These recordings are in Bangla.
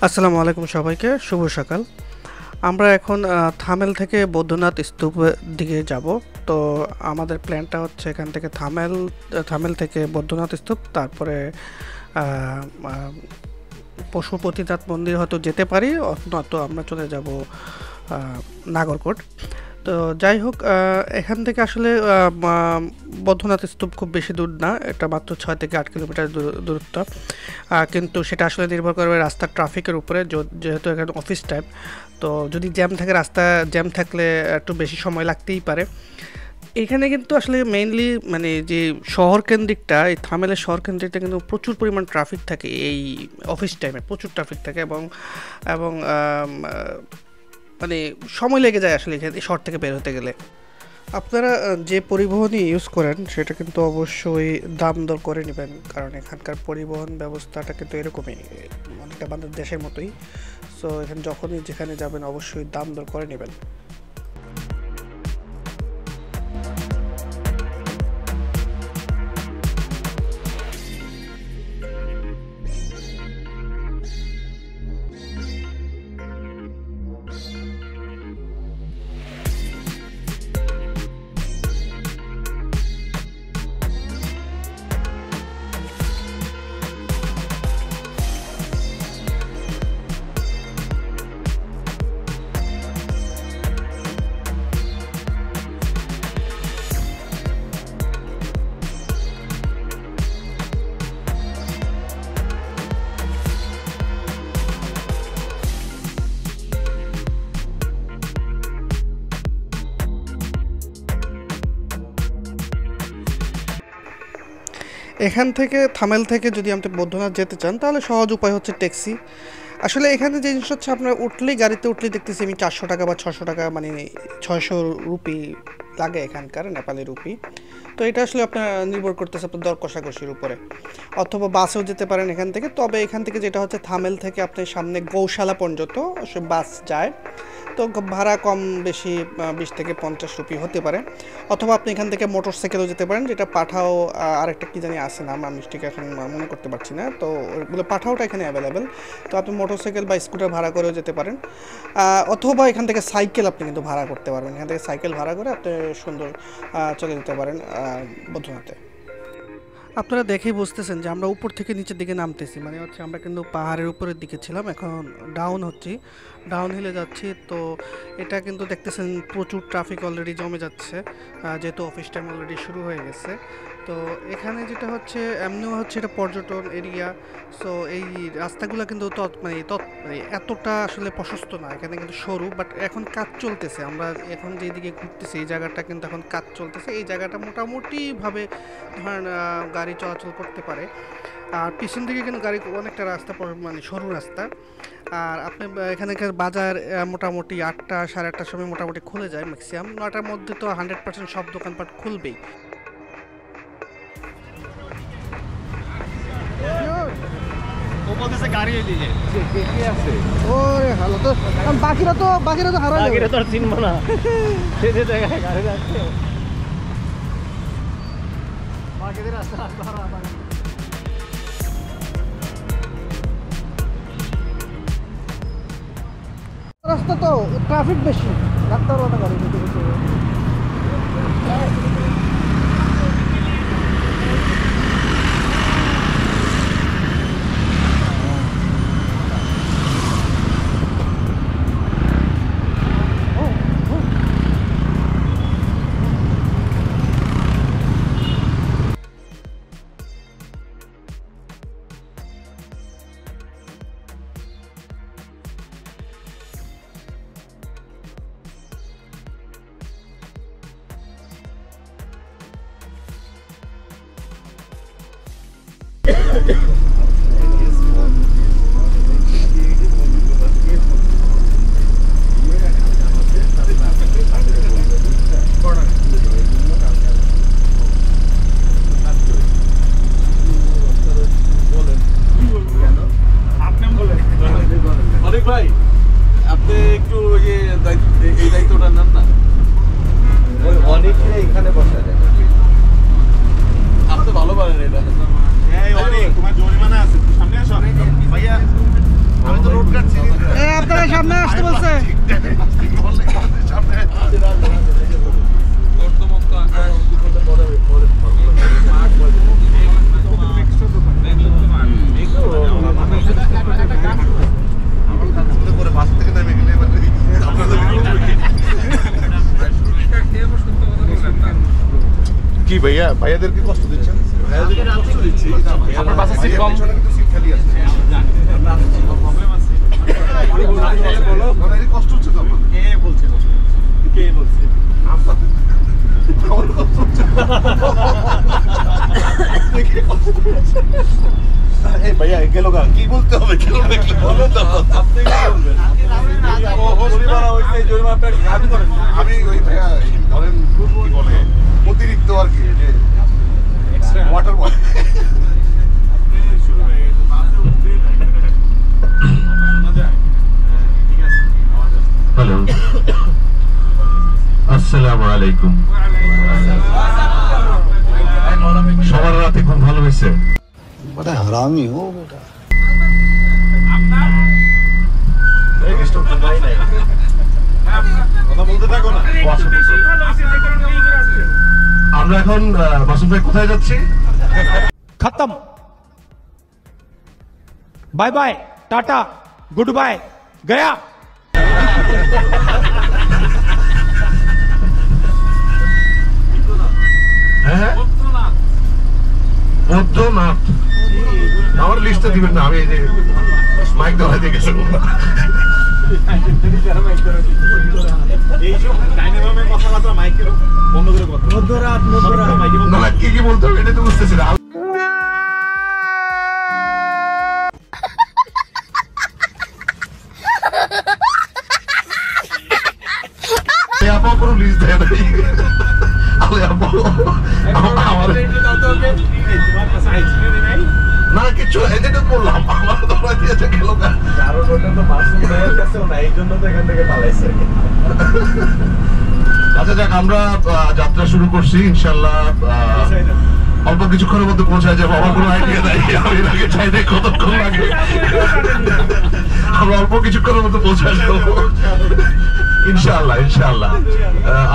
আসসালামু আলাইকুম সবাইকে, শুভ সকাল। আমরা এখন থামেল থেকে বৌদ্ধনাথ স্তূপের দিকে যাব। তো আমাদের প্ল্যানটা হচ্ছে এখান থেকে থামেল থেকে বৌদ্ধনাথ স্তূপ, তারপরে আহ, আহ, পশুপতিনাথ মন্দির হয়তো যেতে পারি, নয়তো আমরা চলে যাব নাগরকোট। তো যাই হোক, এখান থেকে আসলে বৌদ্ধনাথ স্তূপ খুব বেশি দূর না, এটা মাত্র 6 থেকে 8 কিলোমিটার দূরত্ব। কিন্তু সেটা আসলে নির্ভর করবে রাস্তার ট্রাফিকের উপরে, যেহেতু এখানে অফিস টাইম। তো যদি জ্যাম থাকে, রাস্তা জ্যাম থাকলে একটু বেশি সময় লাগতেই পারে। এখানে কিন্তু আসলে মেইনলি মানে যে শহর কেন্দ্রিকটা, এই থামেলের শহর কেন্দ্রিকটা কিন্তু প্রচুর পরিমাণ ট্রাফিক থাকে এই অফিস টাইমে, প্রচুর ট্রাফিক থাকে এবং এবং মানে সময় লেগে যায় আসলে এখানে শহর থেকে বের হতে গেলে। আপনারা যে পরিবহনই ইউজ করেন সেটা কিন্তু অবশ্যই দাম দর করে নেবেন, কারণ এখানকার পরিবহন ব্যবস্থাটা কিন্তু এরকমই, অনেকটা আমাদের দেশের মতোই। সো এখানে যখনই যেখানে যাবেন অবশ্যই দাম দর করে নেবেন। এখান থেকে থামেল থেকে যদি আপনি বৌদ্ধনাথ যেতে চান তাহলে সহজ উপায় হচ্ছে ট্যাক্সি। আসলে এখানে যে জিনিস হচ্ছে, আপনার গাড়িতে উঠলেই দেখতেছি আমি 400 টাকা বা 600 টাকা, মানে 600 রুপি লাগে এখানকার নেপালি রুপি। তো এটা আসলে আপনার নির্ভর করতেছে আপনার দর কষাকষির উপরে। অথবা বাসেও যেতে পারেন এখান থেকে, তবে এখান থেকে যেটা হচ্ছে থামেল থেকে আপনার সামনে গৌশালা পর্যন্ত সে বাস যায়। তো ভাড়া কম বেশি 20 থেকে 50 রুপি হতে পারে। অথবা আপনি এখান থেকে মোটর সাইকেলেও যেতে পারেন, যেটা পাঠাও আরেকটা কী জানি আসে নাম, আমি ঠিক এখন মনে করতে পারছি না। তো ওগুলো পাঠাওটা এখানে অ্যাভেলেবেল। তো আপনি মোটর সাইকেল বা স্কুটার ভাড়া করেও যেতে পারেন। অথবা এখান থেকে সাইকেল আপনি কিন্তু ভাড়া করতে পারবেন, এখান থেকে সাইকেল ভাড়া করে আপনি সুন্দর চলে যেতে পারেন বৌদ্ধনাথে। আপনারা দেখেই বুঝতেছেন যে আমরা উপর থেকে নিচের দিকে নামতেছি, মানে হচ্ছে আমরা কিন্তু পাহাড়ের উপরের দিকে ছিলাম, এখন ডাউন হচ্ছি, ডাউন হিলে যাচ্ছি। তো এটা কিন্তু দেখতেছেন প্রচুর ট্রাফিক অলরেডি জমে যাচ্ছে, যেহেতু অফিস টাইম অলরেডি শুরু হয়ে গেছে। তো এখানে যেটা হচ্ছে, এমনিও হচ্ছে এটা পর্যটন এরিয়া। সো এই রাস্তাগুলো কিন্তু মানে এতটা আসলে প্রশস্ত না, এখানে কিন্তু সরু, বাট এখন কাজ চলতেছে। আমরা এখন যেদিকে ঘুরতেছি এই জায়গাটা কিন্তু এখন কাজ চলতেছে। এই জায়গাটা মোটামুটিভাবে ধরেন গাড়ি চলাচল করতে পারে। আর পিছন দিকে কিন্তু গাড়ি অনেকটা রাস্তা মানে সরু রাস্তা। আর আপনি এখানকার বাজার মোটামুটি 8টা 8:30টার সময় মোটামুটি খুলে যায়, ম্যাক্সিমাম 9টার মধ্যে তো 100% সব দোকানপাট খুলবেই। ও বলতেছে গাড়ি এদিকে কে আছে? ওরে ভালো তো, বাকিরা তো হারা যাবে। গাড়িটা তো আর চিনবো না সে যে জায়গায় গাড়ি যাচ্ছে বাকিদের রাস্তা হারা রাস্তা তো ট্রাফিক বেশি, রাস্তার গাড়ি যেতে হচ্ছে। ভাই আপনি একটু এই দায়িত্বটা নেন না। অনেকে এখানে বসা যায়। আপনি ভালো পারেন এটা। তোমার জরিমানা আছে, সামনে আসো ভাইয়া। আমি তো রোড ভাইয়া, ভাইয়াদেরকে কষ্ট দিচ্ছেন। ভাইয়াদেরকে কষ্ট দিচ্ছি না, আপনার বাসের সিট কম। পেছনে কিন্তু সিট খালি আছে। প্রবলেম আছে বলো, না, এই কষ্ট হচ্ছে তো আমার। কে বলছে আমার কষ্ট হচ্ছে। দেখে কষ্ট হচ্ছে। এই ভাইয়া গেল গা, কি বলতে হবে? গেল নাকি বলো তো। আপনি কি বলবেন? জরিমানা হইছে, জরিমানাটা আমি করেন। আমি ওই ভাইয়া ধরেন কি বলে অতিরিক্ত আর কি, যে ওয়াটার বয়। হ্যালো, আসসালামু আলাইকুম। সবার রাতে খুব ভালো হয়েছে। बड़ा हरामी हो बेटा। কথা বলতে থাকো না। আমরা এখন মাসুম ভাই কোথায় যাচ্ছি? खत्म। Bye bye, tata, good bye, गया। হ্যাঁ, বৈদ্যনাথ। আমার লিস্টে দিবেন না, আমি এই যে মাইক ধরাই দিয়ে গেছি। এইসব ডাইনামামে কথাবার্তা মাইকের বন্ধ করে কথা। মধ্যরাত মাইকে বন্ধ। না, কি বলতে হবে এটা তো বুঝতেছি না। আপা কোনো লিস্ট দেয় নাই। আরে আপা, আমার তোমার কাছে আইসক্রিম নাই? না কিছু এদিকে বললাম, আমার ধরা দিয়েছে গেল না। কারণ ওটা তো মাসুম ভাইয়ের কাছেও না, এই জন্য তো এখান থেকে পালাইছে। আচ্ছা যাক, আমরা যাত্রা শুরু করছি ইনশাল্লাহ। অল্প কিছুক্ষণের মধ্যে পৌঁছায় যাবো। আমার কোনো আইডিয়া নাই, আমি আগে চাই নাই কতক্ষণ লাগে। আমরা অল্প কিছুক্ষণের মধ্যে পৌঁছায় যাবো ইনশাআল্লাহ, ইনশাআল্লাহ।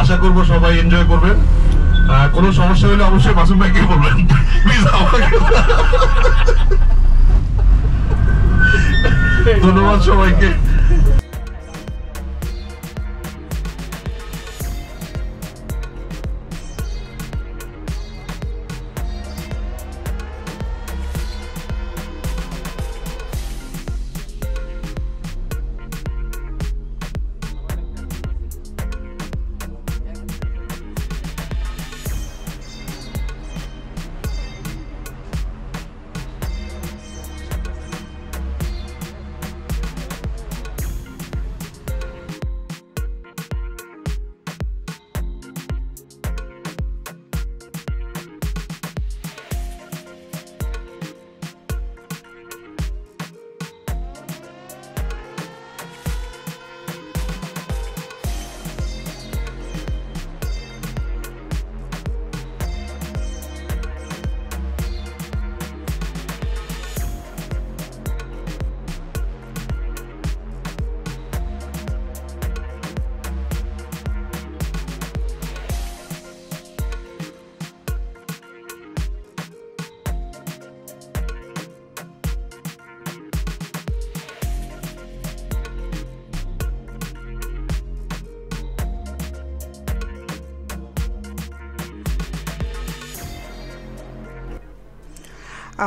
আশা করবো সবাই এনজয় করবেন। কোনো সমস্যা হলে অবশ্যই মাসুম ভাইকে বলবেন, প্লিজ আমাকে। ধন্যবাদ সবাইকে।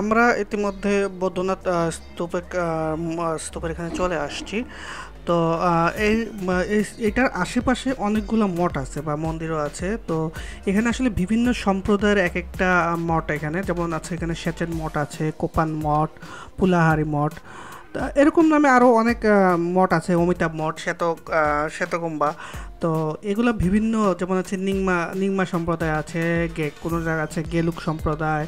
আমরা ইতিমধ্যে বৈদ্যনাথ স্তূপের এখানে চলে আসছি। তো এটার আশেপাশে অনেকগুলো মঠ আছে বা মন্দিরও আছে। তো এখানে আসলে বিভিন্ন সম্প্রদায়ের এক একটা মঠ এখানে, যেমন আছে এখানে সেচেন মঠ আছে, কোপান মঠ, পুলাহারি মঠ, এরকম নামে আরও অনেক মঠ আছে, অমিতাভ মঠ, শ্বেতগম্বা। তো এগুলো বিভিন্ন, যেমন আছে নিংমা সম্প্রদায় আছে, কোনো জায়গা আছে গেলুক সম্প্রদায়,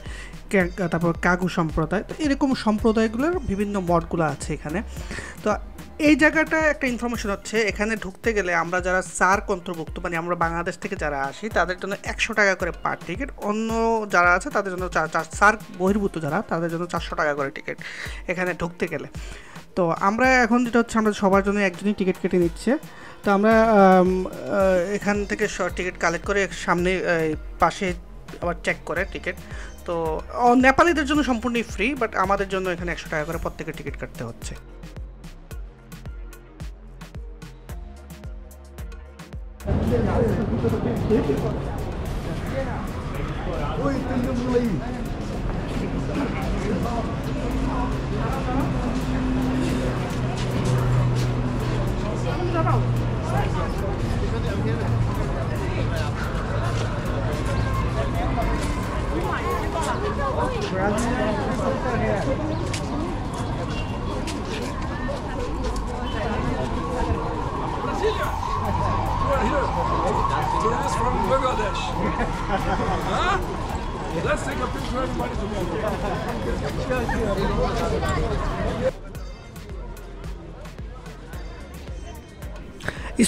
তারপর কাগু সম্প্রদায়। তো এরকম সম্প্রদায়গুলোর বিভিন্ন মঠগুলো আছে এখানে। তো এই জায়গাটা একটা ইনফরমেশন হচ্ছে, এখানে ঢুকতে গেলে আমরা যারা সার্ক অন্তর্ভুক্ত, মানে আমরা বাংলাদেশ থেকে যারা আসি তাদের জন্য 100 টাকা করে পার টিকিট, অন্য যারা আছে তাদের জন্য সার্ক বহির্ভূত যারা, তাদের জন্য 400 টাকা করে টিকিট এখানে ঢুকতে গেলে। তো আমরা এখন যেটা হচ্ছে, আমরা সবার জন্য একজনই টিকিট কেটে নিচ্ছে। তো আমরা এখান থেকে টিকিট কালেক্ট করে সামনে পাশে আবার চেক করে টিকিট। তো নেপালিদের জন্য সম্পূর্ণই ফ্রি, বাট আমাদের জন্য এখানে 100 টাকা করে প্রত্যেকের টিকিট কাটতে হচ্ছে। Tourists from Bangladesh. Huh? Let's take a picture, everybody together.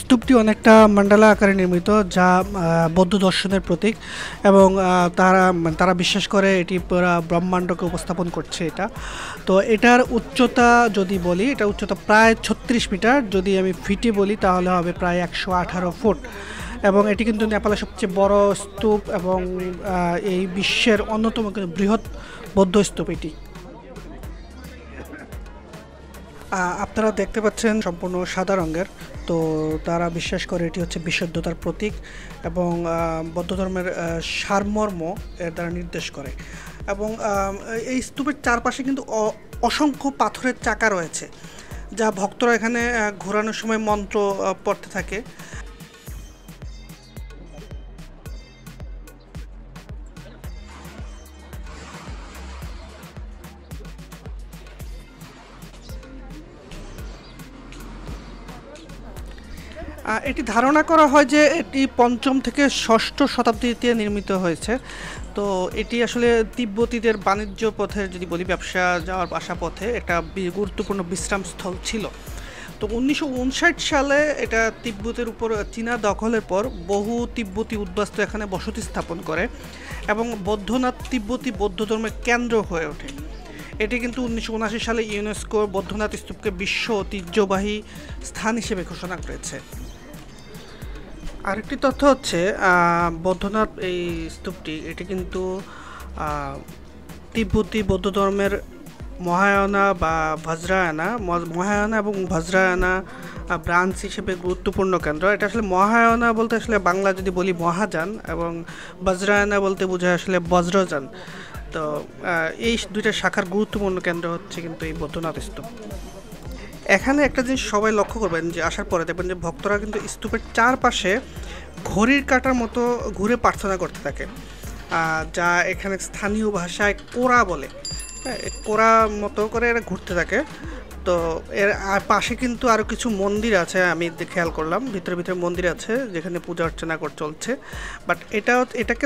স্তূপটি অনেকটা মান্ডালা আকারে নির্মিত, যা বৌদ্ধ দর্শনের প্রতীক, এবং তারা বিশ্বাস করে এটি পুরা ব্রহ্মাণ্ডকে উপস্থাপন করছে এটা। তো এটার উচ্চতা যদি বলি, এটা উচ্চতা প্রায় 36 মিটার, যদি আমি ফিটে বলি তাহলে হবে প্রায় 118 ফুট, এবং এটি কিন্তু নেপালের সবচেয়ে বড় স্তূপ এবং এই বিশ্বের অন্যতম বৃহৎ বৌদ্ধ স্তূপ এটি। আপনারা দেখতে পাচ্ছেন সম্পূর্ণ সাদা রঙের, তো তারা বিশ্বাস করে এটি হচ্ছে বিশুদ্ধতার প্রতীক এবং বৌদ্ধ ধর্মের সারমর্ম এর দ্বারা নির্দেশ করে। এবং এই স্তূপের চারপাশে কিন্তু অসংখ্য পাথরের চাকা রয়েছে, যা ভক্তরা এখানে ঘোরানোর সময় মন্ত্র পড়তে থাকে। এটি ধারণা করা হয় যে এটি ৫ম থেকে ৬ষ্ঠ শতাব্দীতে নির্মিত হয়েছে। তো এটি আসলে তিব্বতীদের বাণিজ্য পথের যদি বলি, ব্যবসা যাওয়ার আসা পথে একটা গুরুত্বপূর্ণ বিশ্রামস্থল ছিল। তো 1959 সালে এটা তিব্বতের উপর চীনা দখলের পর বহু তিব্বতী উদ্বাস্তু এখানে বসতি স্থাপন করে এবং বৌদ্ধনাথ তিব্বতী বৌদ্ধ ধর্মের কেন্দ্র হয়ে ওঠে। এটি কিন্তু 1979 সালে ইউনেস্কো বৌদ্ধনাথ স্তূপকে বিশ্ব ঐতিহ্যবাহী স্থান হিসেবে ঘোষণা করেছে। আরেকটি তথ্য হচ্ছে বৌদ্ধনাথ এই স্তূপটি, এটি কিন্তু তিব্বতী বৌদ্ধ ধর্মের মহায়ানা বা মহায়ানা এবং বজ্রায়না ব্রাঞ্চ হিসেবে গুরুত্বপূর্ণ কেন্দ্র। এটা আসলে মহায়ানা বলতে আসলে বাংলা যদি বলি মহাযান, এবং বজ্রায়না বলতে বোঝায় আসলে বজ্রযান। তো এই দুইটা শাখার গুরুত্বপূর্ণ কেন্দ্র হচ্ছে কিন্তু এই বৌদ্ধনাথ স্তূপ। এখানে একটা জিনিস সবাই লক্ষ্য করবেন যে আসার পরে দেখবেন যে ভক্তরা কিন্তু স্তূপের চারপাশে ঘড়ির কাঁটার মতো ঘুরে প্রার্থনা করতে থাকে, যা এখানে স্থানীয় ভাষায় কোরা বলে। হ্যাঁ, কোরা মতো করে এরা ঘুরতে থাকে। তো এর পাশে কিন্তু আরও কিছু মন্দির আছে, আমি খেয়াল করলাম ভিতরে মন্দির আছে যেখানে পূজা অর্চনা চলছে। বাট এটাকে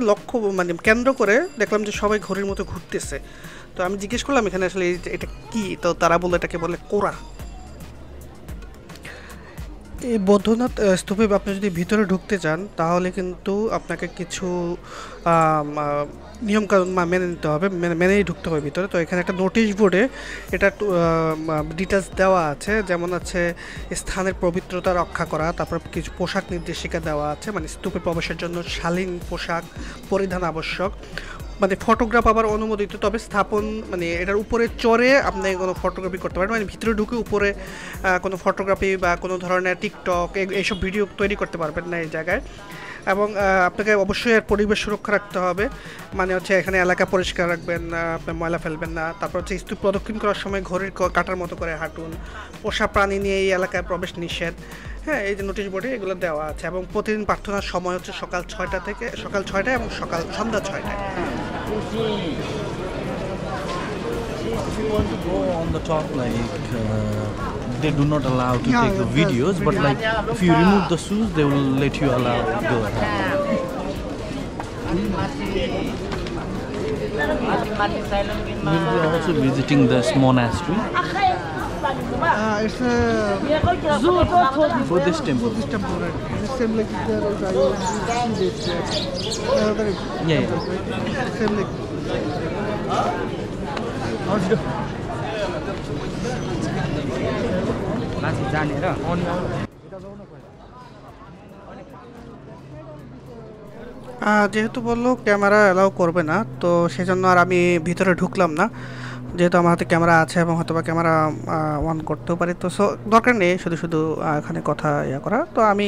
কেন্দ্র করে দেখলাম যে সবাই ঘড়ির মতো ঘুরতেছে। তো আমি জিজ্ঞেস করলাম এখানে আসলে এটা কি, তো তারা বলে এটাকে বলে কোরা। এই বৌদ্ধনাথ স্তূপে আপনি যদি ভিতরে ঢুকতে চান তাহলে কিন্তু আপনাকে কিছু নিয়মকানুন মেনে নিতে হবে, মেনেই ঢুকতে হবে ভিতরে। তো এখানে একটা নোটিশ বোর্ডে এটা ডিটেলস দেওয়া আছে, যেমন আছে স্থানের পবিত্রতা রক্ষা করা, তারপর কিছু পোশাক নির্দেশিকা দেওয়া আছে, মানে স্তূপে প্রবেশের জন্য শালীন পোশাক পরিধান আবশ্যক, মানে ফটোগ্রাফ আবার অনুমোদিত, তবে স্থাপন এটার উপরে চড়ে আপনি কোনো ফটোগ্রাফি করতে পারেন, মানে ভিতরে ঢুকে উপরে কোনো ফটোগ্রাফি বা কোনো ধরনের টিকটক এইসব ভিডিও তৈরি করতে পারবেন না এই জায়গায়। এবং আপনাকে অবশ্যই এর পরিবেশ সুরক্ষা রাখতে হবে, মানে হচ্ছে এখানে এলাকা পরিষ্কার রাখবেন, আপনি ময়লা ফেলবেন না। তারপর হচ্ছে স্তূপ প্রদক্ষিণ করার সময় ঘড়ির কাঁটার মতো করে হাঁটুন, পোষা প্রাণী নিয়ে এই এলাকায় প্রবেশ নিষেধ। হ্যাঁ, এই যে নোটিশ বোর্ডে এগুলো দেওয়া আছে। এবং প্রতিদিন প্রার্থনার সময় হচ্ছে সকাল 6টায় এবং সন্ধ্যা 6টায়। If you want to go on the top, they do not allow to take the videos, but if you remove the shoes, they will let you allow go ahead. We'll be also visiting this monastery. It's For this temple. right? This same like there is Yeah. same like যেহেতু বললো ক্যামেরা অ্যালাউ করবে না, তো সেজন্য আর আমি ভিতরে ঢুকলাম না, যেহেতু আমার হাতে ক্যামেরা আছে এবং হয়তো বা ক্যামেরা অন করতেও পারি। তো দরকার নেই শুধু এখানে কথা করা। তো আমি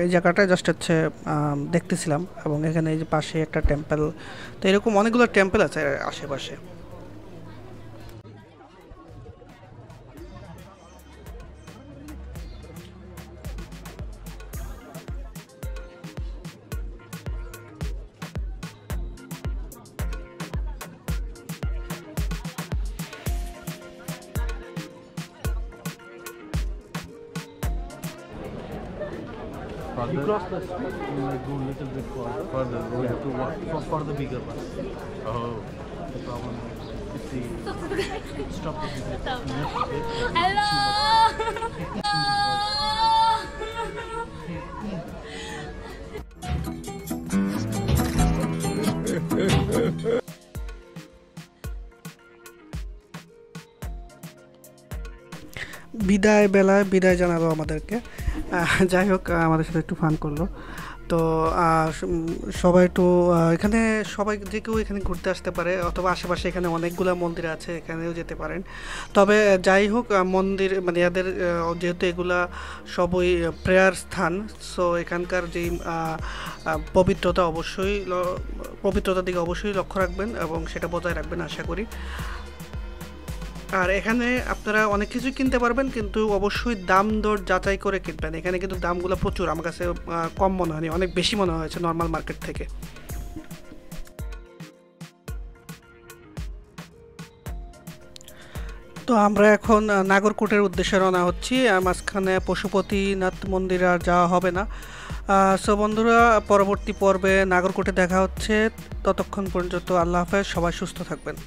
এই জায়গাটা জাস্ট হচ্ছে দেখতেছিলাম, এবং এখানে এই যে পাশে একটা টেম্পল, তো এরকম অনেকগুলো টেম্পল আছে আশেপাশে। You cross the street and like go a little bit further. We have to walk for the bigger bus. Oh, the problem is the stop the bigger bus. Hello. বিদায় বেলায় বিদায় জানালো আমাদেরকে। যাই হোক, আমাদের সাথে একটু ফান করলো। তো সবাই একটু এখানে সবাই যে কেউ এখানে ঘুরতে আসতে পারে, অথবা আশেপাশে এখানে অনেকগুলো মন্দির আছে, এখানেও যেতে পারেন। তবে যাই হোক, মন্দির মানে এদের যেহেতু এগুলা সবই প্রেয়ার স্থান, সো এখানকার যেই পবিত্রতার দিকে অবশ্যই লক্ষ্য রাখবেন এবং সেটা বজায় রাখবেন আশা করি। আর এখানে আপনারা অনেক কিছুই কিনতে পারবেন, কিন্তু অবশ্যই দাম দর যাচাই করে কিনবেন। এখানে কিন্তু দামগুলো প্রচুর, আমার কাছে কম মনে হয়নি, অনেক বেশি মনে হয়েছে নর্মাল মার্কেট থেকে। তো আমরা এখন নাগরকোটের উদ্দেশ্যে রওনা হচ্ছি। মাঝখানে পশুপতিনাথ মন্দির আর যাওয়া হবে না। সো বন্ধুরা, পরবর্তী পর্বে নাগরকোটে দেখা হচ্ছে। ততক্ষণ পর্যন্ত আল্লাহ হাফেজ, সবাই সুস্থ থাকবেন।